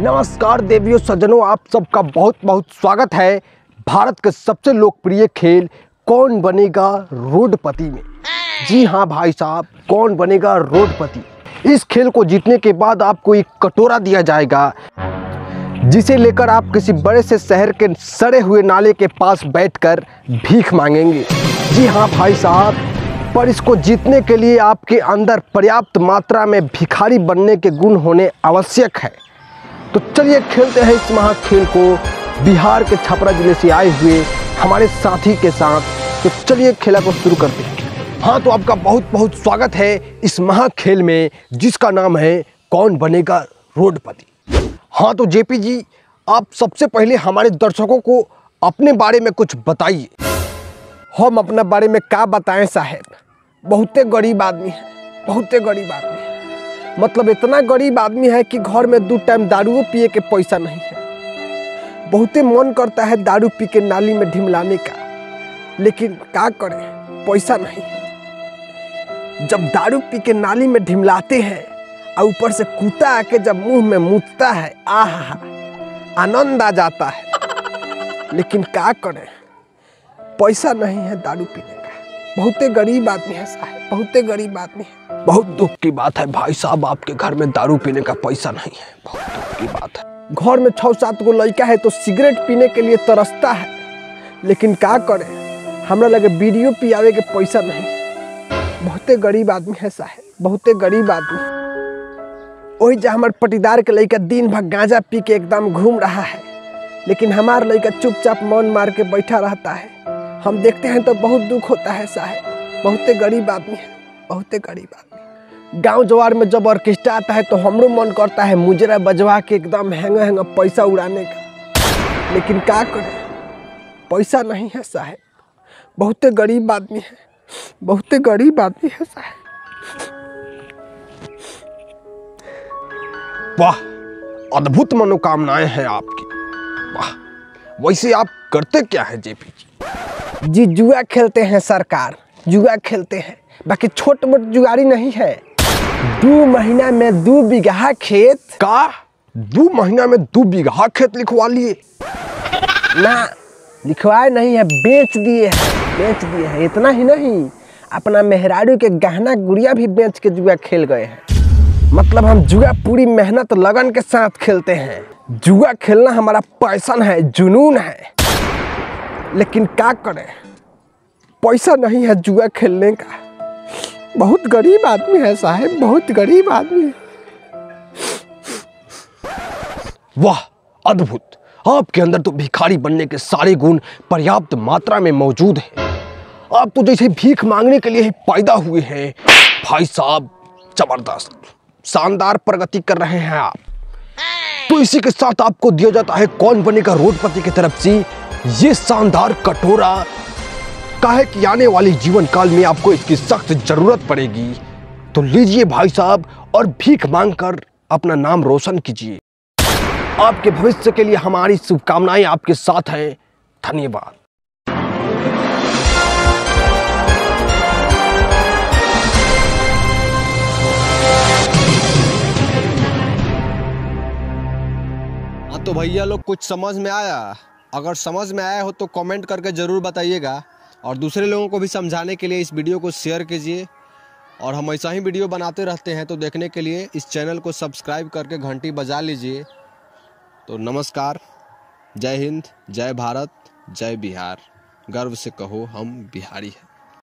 नमस्कार देवियों सज्जनों, आप सबका बहुत बहुत स्वागत है भारत के सबसे लोकप्रिय खेल कौन बनेगा रोडपति में। जी हाँ भाई साहब, कौन बनेगा रोडपति। इस खेल को जीतने के बाद आपको एक कटोरा दिया जाएगा जिसे लेकर आप किसी बड़े से शहर के सड़े हुए नाले के पास बैठकर भीख मांगेंगे। जी हाँ भाई साहब, पर इसको जीतने के लिए आपके अंदर पर्याप्त मात्रा में भिखारी बनने के गुण होने आवश्यक है। तो चलिए खेलते हैं इस महाखेल को बिहार के छपरा जिले से आए हुए हमारे साथी के साथ। तो चलिए खेला को शुरू करते हैं। हाँ, तो आपका बहुत बहुत स्वागत है इस महाखेल में जिसका नाम है कौन बनेगा रोडपति। हाँ, तो जेपी जी, आप सबसे पहले हमारे दर्शकों को अपने बारे में कुछ बताइए। हम अपने बारे में क्या बताएं साहब, बहुते गरीब आदमी है, बहुते गरीब आदमी है। मतलब इतना गरीब आदमी है कि घर में 2 टाइम दारू पिए के पैसा नहीं है। बहुते मन करता है दारू पी के नाली में ढिमलाने का, लेकिन क्या करें, पैसा नहीं है। जब दारू पी के नाली में ढिमलाते हैं और ऊपर से कुत्ता आके जब मुंह में मुतता है, आहा आनंद आ जाता है। लेकिन क्या करें, पैसा नहीं है दारू पीने का। बहुते गरीब आदमी है साहब, बहुते गरीब आदमी है। बहुत दुख की बात है भाई साहब, आपके घर में दारू पीने का पैसा नहीं है, बहुत दुख की बात है। घर में 6-7 गो लड़का है तो सिगरेट पीने के लिए तरसता है, लेकिन क्या करें, हमरा लगे वीडियो पियावे के पैसा नहीं। बहुते गरीब आदमी है साहब, बहुते गरीब आदमी। वही जो हमारे पटीदार के लड़का दिन भर गांजा पी के एकदम घूम रहा है, लेकिन हमारा लड़का चुपचाप मौन मार के बैठा रहता है। हम देखते हैं तो बहुत दुख होता है साहब, बहुते गरीब आदमी है, बहुते गरीब आदमी। गांव जवार में जब ऑर्केस्ट्रा आता है तो हमरो मन करता है मुजरा बजवा के एकदम हैंगा पैसा उड़ाने का, लेकिन क्या करें, पैसा नहीं है साहब। बहुते गरीब आदमी है, बहुते गरीब आदमी है साहब। वाह, अद्भुत मनोकामनाएं हैं आपकी। वाह, वैसे आप करते क्या है जेपी जी? जुआ खेलते हैं सरकार, जुआ खेलते हैं, बाकी छोट मोट जुगाड़ी नहीं है। 2 महीना में 2 बीघा खेत का, 2 महीना में 2 बीघा खेत लिखवा लिए ना? लिखवाए नहीं है, बेच दिए हैं, बेच दिए हैं। इतना ही नहीं, अपना मेहरारू के गहना गुड़िया भी बेच के जुआ खेल गए हैं। मतलब हम जुआ पूरी मेहनत लगन के साथ खेलते हैं। जुआ खेलना हमारा पैशन है, जुनून है, लेकिन क्या करें, पैसा नहीं है जुआ खेलने का। बहुत गरीब आदमी है साहब, बहुत गरीब आदमी है। वाह, अद्भुत। आपके अंदर तो भिखारी बनने के सारे गुण पर्याप्त मात्रा में मौजूद हैं। आप तो जैसे भीख मांगने के लिए ही पैदा हुए हैं भाई साहब। जबरदस्त, शानदार प्रगति कर रहे हैं आप। तो इसी के साथ आपको दिया जाता है कौन बनेगा रोडपति की तरफ से ये शानदार कटोरा। काहे कि आने वाले जीवन काल में आपको इसकी सख्त जरूरत पड़ेगी। तो लीजिए भाई साहब और भीख मांगकर अपना नाम रोशन कीजिए। आपके भविष्य के लिए हमारी शुभकामनाएं आपके साथ हैं। धन्यवाद। तो भैया लोग, कुछ समझ में आया? अगर समझ में आया हो तो कमेंट करके ज़रूर बताइएगा, और दूसरे लोगों को भी समझाने के लिए इस वीडियो को शेयर कीजिए। और हम ऐसा ही वीडियो बनाते रहते हैं, तो देखने के लिए इस चैनल को सब्सक्राइब करके घंटी बजा लीजिए। तो नमस्कार, जय हिंद, जय भारत, जय बिहार। गर्व से कहो हम बिहारी हैं।